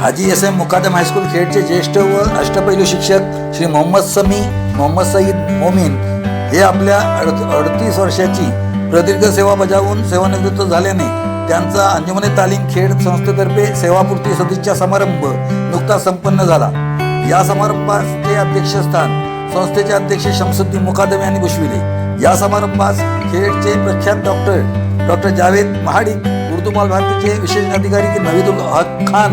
हाजी SM मुकादम high school खेडचे ज्येष्ठ व अष्टपैलू शिक्षक श्री मोहम्मद सईद मोमीन हे आपल्या 38 वर्षाची प्रदीर्घ सेवा बजावून सेवानिवृत्त झाल्याने त्यांचा अंजुमने तालीम खेड संस्थेतर्फे सेवापूर्ती सदिच्छा समारंभ नुकताच संपन्न झाला. या समारंभाचे अध्यक्षस्थान संस्थेचे अध्यक्ष शमसुद्दीन मुकादम यांनी भूषविले. या समारंभास खेडचे प्रख्यात डॉक्टर जावेद महाडिक, उर्दू बालभारतीचे विशेष अधिकारी नवीदुल हक खान,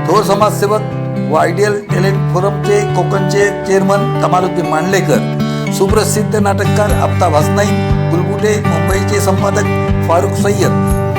थोर समाजसेवक व ideal talent फोरमचे कोकणचे chairman Kamaluddin Mandlekar, सुप्रसिद्ध नाटककार आफ्ताब हसनाई, गुलबुटे मुंबईचे संपादक फारुख सय्यद,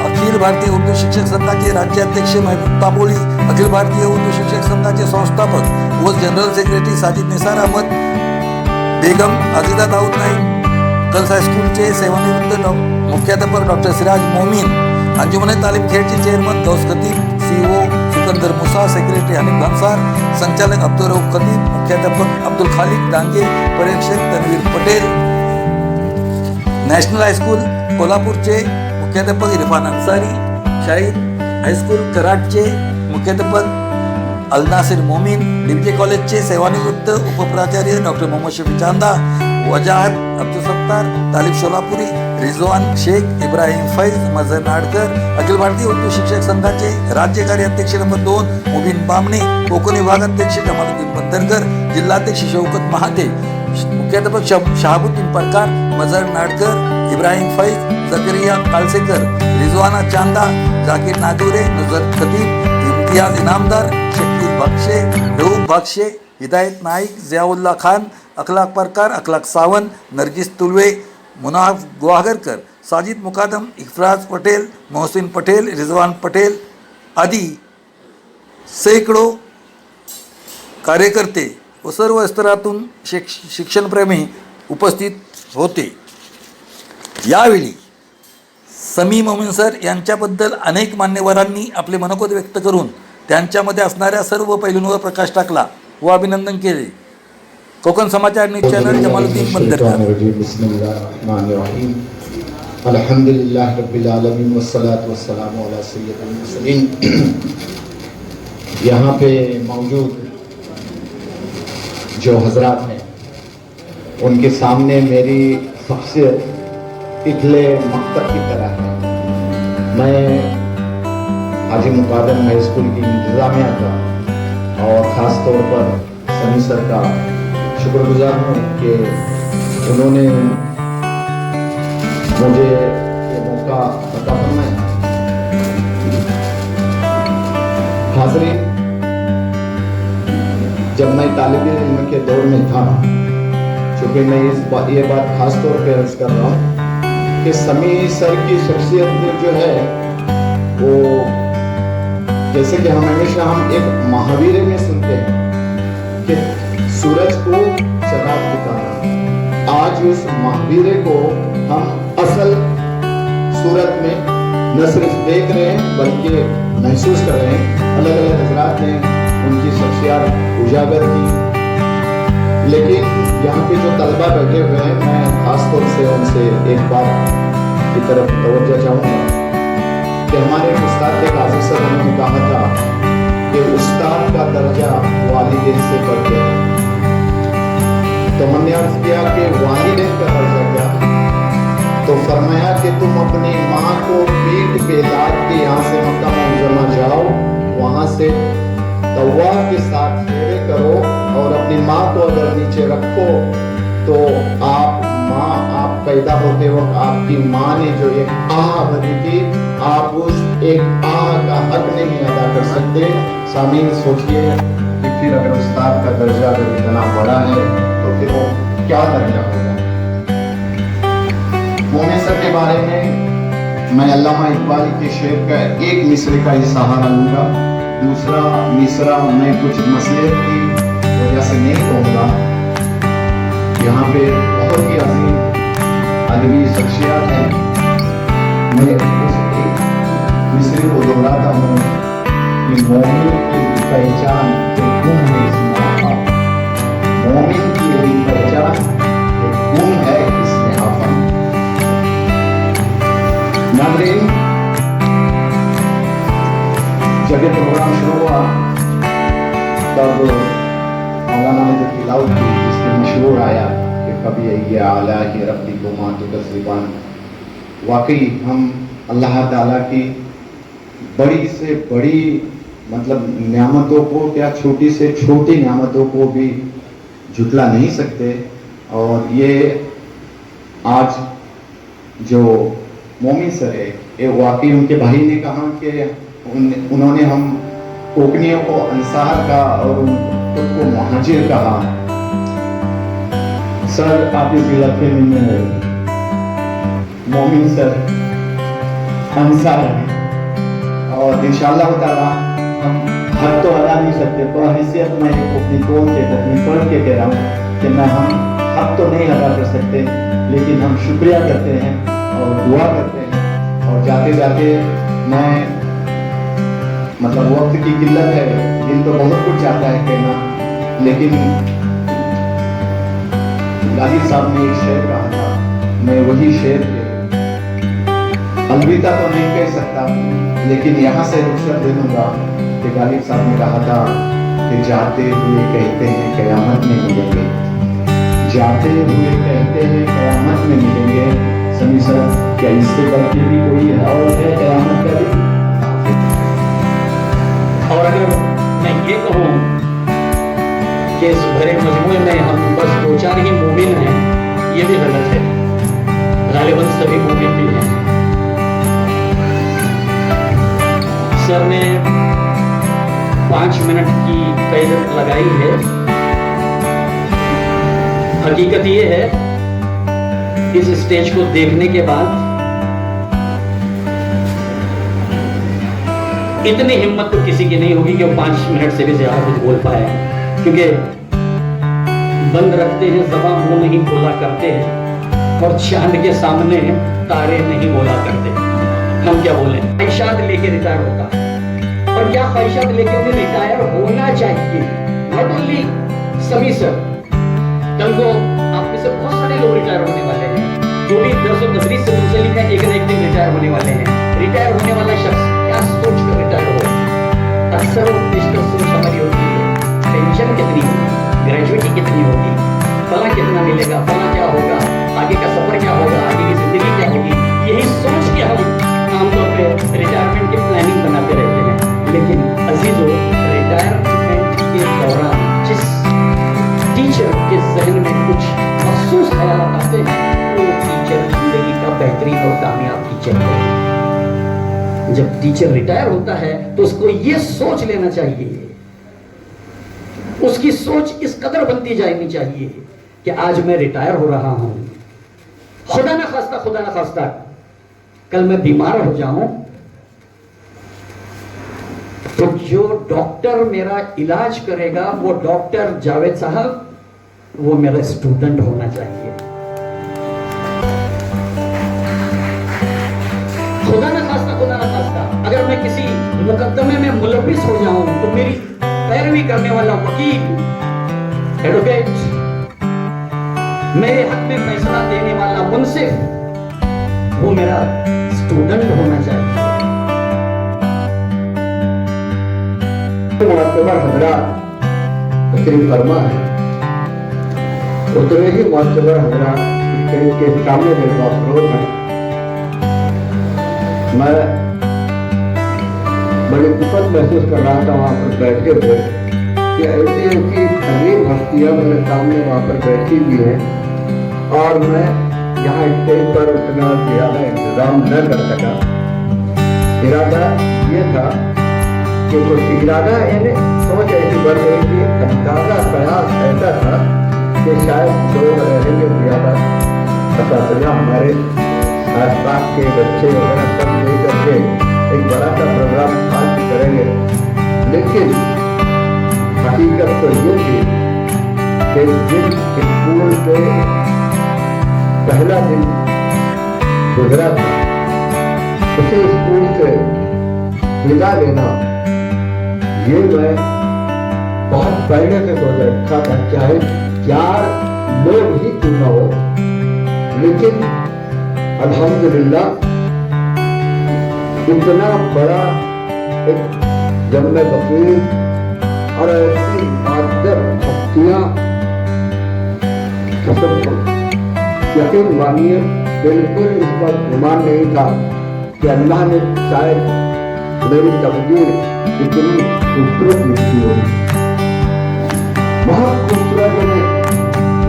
अखिल भारतीय उर्दू शिक्षक संघाचे राज्याध्यक्ष महबूब ताबोळी, अखिल भारतीय उर्दू शिक्षक संघाचे संस्थापक व जनरल सेक्रेटरी साजिद निसार अहमद, बेगम अजिदा दाऊद नाईक, गर्ल्स हायस्कूलचे सेवानिवृत्त मुख्याध्यापक डॉक्टर सिराज मोमीन, अंजुमने तालीम खेडचे चेअरमन गौस खतीब, CEO सिकंदर मुसा, सेक्रेटरी हनीफ अन्सार, संचालक अब्दुल रऊफ खतीब, मुख्याध्यापक अब्दुल खालिक डांगे, पर्यवेक्षक तन्वीर पटेल, नॅशनल हायस्कूल कोल्हापूरचे मुख्याध्यापक इरफान अन्सारी, शाहीद हायस्कूल कराडचे मुख्याध्यापक अल नासिर मोमीन, DBJ कॉलेजचे सेवानिवृत्त उपप्राचार्य डॉक्टर मोहम्मद शफी चांदा, वजाहत अब्दुल सत्तार, तालिब सोलापुरी, रिजवान शेख, इब्राहिम फैज, मजहर नाडकर, अखिल भारतीय उर्दू शिक्षक संघाचे राज्य कार्याध्यक्ष नंबर 2 मुबीन बामणे, कोकण विभागाध्यक्ष जमालुद्दीन बंदरकर, जिल्हाध्यक्ष शौकत महाते, मुख्याध्यापक शहाबुद्दीन परकार, मजहर नाडकर, इब्राहिम फैज, जकरिया कालसेकर, रिजवाना चांदा, जाकीर नागुरे, नुजरत खतीब, इम्तियाज इनामदार, शकील बक्षे, रऊफ बक्षे, हिदायत नाईक, जियाउल्ला खान, अखलाक परकार, अखलाक सावंत, नरगिस तुलवे, मुनाफ गुहागरकर, साजिद मुकादम, इफ्राज पटेल, मोहसिन पटेल, रिजवान पटेल आदी सैकड़ो कार्यकर्ते व सर्व स्तरातून शिक्षणप्रेमी उपस्थित होते. यावेळी समी मोमीन सर यांच्याबद्दल अनेक मान्यवरांनी आपले मनोगत व्यक्त करून त्यांच्यामध्ये असणाऱ्या सर्व पैलूंवर प्रकाश टाकला व अभिनंदन केले. कोकण समाचार न्यूज चॅनल जमालुद्दीन बंदरकर. बिस्मिल्लाहिर्रहमानिर्रहीम. अल्हम्दुलिल्लाह रब्बिल आलमीन वस्सलातु वस्सलामु अला सय्यिदिल मुरसलीन. यहाँ पे मौजूद जो हजरात हैं उनके सामने मेरी शख्सियत इतले मकतब की तरह है. मैं हाजी मुकादम हाई स्कूल की इंतज़ामिया का और ख़ास तौर पर सनी सर का शुक्रगुजार हूँ कि उन्होंने मुझे ये मौका अता फरमाया. हाज़रीन, जब मैं तालिब इल्म के दौर में था, चूँकि मैं ये बात खास तौर पर अर्ज कर रहा हूँ कि समी सर की शख्सियत जो है वो जैसे कि हमेशा हम एक महावीर में सुनते हैं कि सूरज को चराग दिखाना. आज उस महावीर को हम असल सूरत में न सिर्फ देख रहे हैं बल्कि महसूस कर रहे हैं. अलग अलग हजरात ने उनकी शख्सियत उजागर की, लेकिन यहाँ पे जो तलबा बैठे हुए हैं, मैं खास तौर से उनसे एक बात की तरफ तवज्जो चाहूँगा कि हमारे उस्ताद के काजी सर ने कहा था कि उस्ताद का दर्जा वालिदैन से बढ़ गया. तो हमने अर्ज किया कि वालिदैन का दर्जा क्या है? तो फरमाया कि तुम अपनी माँ को पीठ पे लाद के यहाँ से मक्का मुकर्रमा जाओ, वहाँ से तवा के साथ फेरे करो और अपनी माँ को अगर नीचे रखो तो आप पैदा होते वक्त आपकी माँ ने जो एक आह भरी थी, आप उस एक आह का हक नहीं अदा कर सकते. सामीन सोचिए कि फिर अगर उस्ताद का दर्जा अगर इतना बड़ा है तो फिर वो क्या दर्जा होगा. मोमीन सर के बारे में मैं अल्लामा इकबाल के शेर का एक मिसरे का ही सहारा लूँगा. दूसरा मिसरा मैं कुछ मसले की वजह से नहीं कहूँगा. यहाँ पे बहुत ही अजीम अदबी शख्सियत है. मैं उस एक मिसरे को दोहराता हूँ कि मोमिन की पहचान गुम है इसमें आफा. मोमिन की पहचान गुम है इसमें आफा. नाज़रीन, जब ये प्रोग्राम शुरू हुआ तब मौलाना ने जो तिलावत की जिसके मशहूर आया कि कभी ये आला ही रब्बी को मातु तस्रीबान, वाकई हम अल्लाह ताला की बड़ी से बड़ी मतलब नियामतों को, क्या छोटी से छोटी नियामतों को भी झुटला नहीं सकते। और ये आज जो मोमिन सर है, ये वाकई उनके भाई ने कहा कि उन्होंने हम कोकनियों को अंसार का और खुद को मुहाजिर कहा। सर आप इस इलाके में मोमिन सर अंसार हैं और इंशाअल्लाह ताला हम हक तो अदा नहीं सकते, पर हैसियत में अपनी कौम के अपनी पढ़ के कह रहा हूँ कि मैं हम हक तो नहीं अदा कर सकते, लेकिन हम शुक्रिया करते हैं और दुआ करते हैं। और जाते जाते मैं मतलब वक्त की किल्लत है, दिल तो बहुत कुछ चाहता है कहना, लेकिन गालिब साहब ने एक शेर कहा था, मैं वही शेर अलविदा तो नहीं कह सकता, लेकिन यहाँ से रुखसत दे दूंगा कि गालिब साहब ने कहा था कि जाते हुए कहते हैं कयामत में मिलेंगे, जाते हुए कहते हैं कयामत में मिलेंगे। समी सर, क्या इससे बढ़ के भी कोई और है कयामत का दिन? और अगर मैं ये कहूँ कि इस भरे मजमूए में हम बस 2-4 ही मोमिन हैं, ये भी गलत है। गालिबन सभी मोमिन भी हैं। सर ने 5 मिनट की कैद लगाई है। हकीकत ये है, इस स्टेज को देखने के बाद इतनी हिम्मत तो किसी की नहीं होगी कि वो 5 मिनट से भी ज्यादा कुछ बोल पाए, क्योंकि बंद रखते हैं ज़बान, मुंह नहीं खोला करते हैं, और चांद के सामने तारे नहीं बोला करते। हम क्या बोले? ख्वाहिशात लेके रिटायर होता है, और क्या ख्वाहिशात लेके उन्हें रिटायर होना चाहिए। नॉट ओनली समी सर, कल को आप में से बहुत सारे लोग रिटायर होने वाले हैं, जो भी 10-20 से तुमसे लिखा एक न एक दिन रिटायर होने वाले हैं। रिटायर होने वाला शख्स क्या सोच कर रिटायर हो? अक्सर सोच हमारी होती है, टेंशन कितनी होगी, ग्रेजुएटी कितनी होगी, फला कितना मिलेगा, फला क्या होगा, आगे का सफर क्या होगा, आगे की जिंदगी क्या होगी, यही सोच के हम आमतौर पे रिटायरमेंट की प्लानिंग बनाते रहते हैं। लेकिन अजीजों, रिटायरमेंट के दौरान जिस टीचर के जहन में कुछ मखसूस ख्यालात आते हैं, वो टीचर जिंदगी का बेहतरीन और कामयाब टीचर है। जब टीचर रिटायर होता है तो उसको ये सोच लेना चाहिए, उसकी सोच इस कदर बनती जानी चाहिए कि आज मैं रिटायर हो रहा हूं, खुदा ना खास्ता कल मैं बीमार हो जाऊं तो जो डॉक्टर मेरा इलाज करेगा वो डॉक्टर जावेद साहब, वो मेरा स्टूडेंट होना चाहिए। खुदा ना खास्ता अगर मैं किसी मुकदमे में मुलविस हो जाऊं तो मेरी पैरवी करने वाला वकील, एडवोकेट, मेरे हक में फैसला देने वाला मुंसिफ, वो मेरा स्टूडेंट होना चाहिए। मुअत्तबर हजरात तशरीफ फरमा है, उतने ही मुअत्तबर हजरात के सामने मेरे पास रोज है। मैं बड़ी दुखद महसूस कर रहा था वहाँ पर बैठे हुए कि ऐसी ऐसी अजीब हस्तियाँ मेरे सामने वहाँ पर बैठी हुई हैं, और मैं यहाँ स्टेज पर उतना ज़्यादा इंतजाम न कर सका। इरादा ये था कि कुछ इरादा यानी सोच ऐसी बढ़ गई थी, अंदाजा प्रयास ऐसा था कि शायद लोग रहेंगे ज़्यादा, असातिज़ा हमारे आसपास के बच्चे वगैरह सब मिल करके एक बड़ा सा प्रोग्राम आज करेंगे। लेकिन हकीकत तो ये थी कि जिस स्कूल से पहला दिन गुजरा था, उसे स्कूल से विदा लेना, ये मैं बहुत पहले से सोच रखा था, चाहे 4 लोग ही क्यों न हो, लेकिन अल्हम्दुलिल्लाह इतना बड़ा एक जब मैं वकील और ऐसी माध्यम हस्तियां यकीन मानिए बिल्कुल इस पर गुमान नहीं था कि अल्लाह ने शायद मेरी तकदीर इतनी खूबसूरत लिखी होगी। बहुत खूबसूरत है।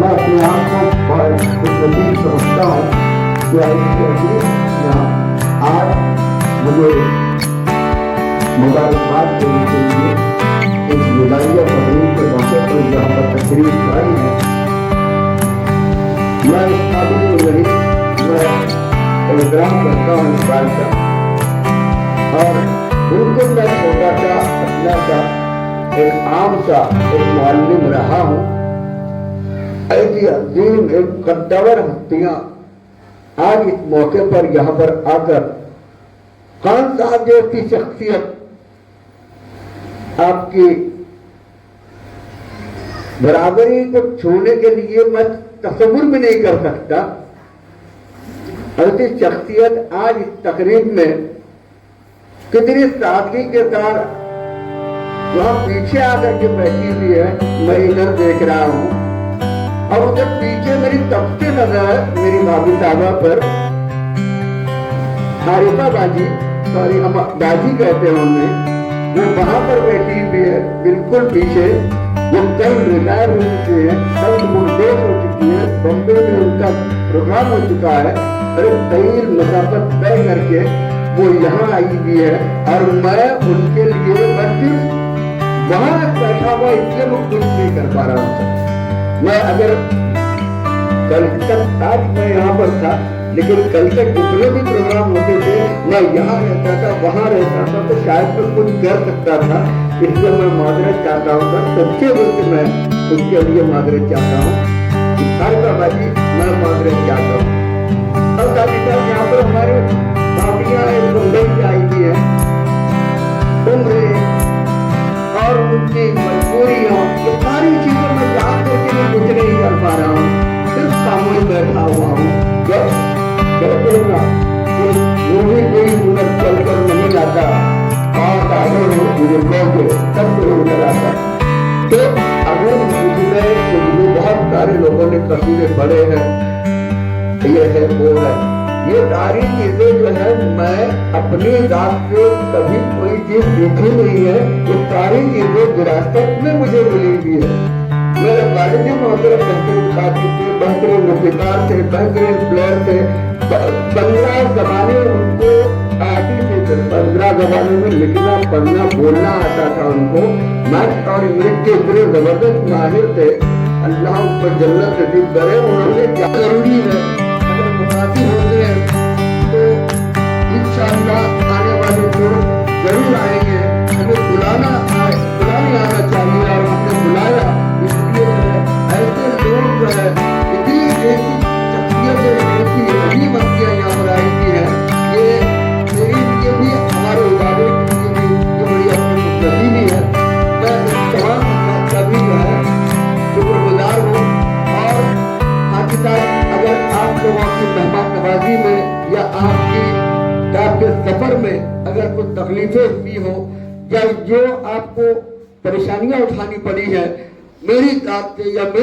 मैं अपने आप को बहुत खुशनसीब समझता हूँ कि ऐसी यहाँ आज मुझे मुबारकबाद देने के लिए इस विदाइया तकरीब के मौके पर यहाँ पर तकरीब लाई है। मैं इस काबिल नहीं, मैं एहतराम करता हूँ इस बात का। और बिल्कुल मैं छोटा सा अपना सा एक आम सा एक मुअल्लिम रहा हूँ। ऐसी अजीम एक कद्दावर हस्तियाँ आज इस मौके पर यहाँ पर आकर खान साहब जैसी शख्सियत आपकी बराबरी को छूने के लिए मैं तस्वुर भी नहीं कर सकता। ऐसी शख्सियत आज इस तकरीब में कितनी सादगी के साथ वहां पीछे आकर के बैठी हुई है। मैं इधर देख रहा हूँ और उधर पीछे मेरी तबसे नजर मेरी भाभी साहबा पर हारिफा बाजी, सॉरी हम बाजी कहते हैं उन्हें, वो वहां पर बैठी हुई है बिल्कुल पीछे। वो कल रिटायर हो चुकी है, कल मुर्देश हो चुकी है, बम्बे में उनका प्रोग्राम हो चुका है। अरे तवील मुसाफत तय करके वो यहाँ आई हुई है और मैं उनके लिए मैं सिर्फ वहां बैठा हुआ इसलिए मैं कुछ नहीं कर पा रहा हूँ। मैं अगर कल तक आज मैं यहाँ पर था, लेकिन कल तक जितने भी प्रोग्राम होते थे मैं यहाँ रहता था, वहाँ रहता था, तो शायद मैं कुछ कर सकता था। इसलिए मैं माजरत चाहता हूँ सर, सच्चे दिल से मैं उनके लिए माजरत चाहता हूँ। हारिफा बाजी मैं माजरत चाहता हूँ। और साथ ही साथ यहाँ पर हमारे भाभियाँ मुंबई से आई हुई है, उम्र और उनकी मजबूरियाँ, ये सारी चीजें मैं याद करके मैं कुछ नहीं कर पा रहा हूँ, सिर्फ सामने बैठा हुआ हूँ। जब कहते हैं ना कि मूवी कोई हुनर चलकर नहीं आता, पास आगे हो बुजुर्गों के तब से हुनर आता। तो अगर मुझे बहुत सारे लोगों ने कसीदे पढ़े हैं, ये है वो है, ये सारी चीजें जो है मैं अपनी जात से कभी कोई चीज सीखी नहीं है। ये सारी चीजें विरासत में मुझे मिली हुई है। मेरे वालिद मोहतरम बेहतरीन मुफ्तिकार थे, बेहतरीन प्लेयर थे। 15 जमाने उनको आती थी, 15 जमाने में लिखना पढ़ना बोलना आता था उनको। मैथ और इंग्लिश के इतने जबरदस्त माहिर थे, अल्लाह उनको जन्नत नसीब करे। उन्होंने क्या जरूरी है, अगर मुनासिब होते हैं तो इंशाअल्लाह आने वाले लोग जरूर आएंगे। हमें बुलाने आना चाहिए और हमने बुलाया, इसलिए ऐसे लोग जो है इतनी ऐसी शख्सियतें, ऐसी अजीब हस्तियाँ यहाँ पर आई हुई है। ये मेरे लिए भी, हमारे इदारे के लिए भी ये बड़ी अपनी खुशनसीबी है। मैं तमाम का भी जो है शुक्रगुजार हूँ। और साथ ही साथ अगर आप लोगों की मेहमान नवाजी में या आपके सफर में अगर कुछ तकलीफें हुई हो या जो आपको परेशानियां उठानी पड़ी है मेरी जात से या मेरी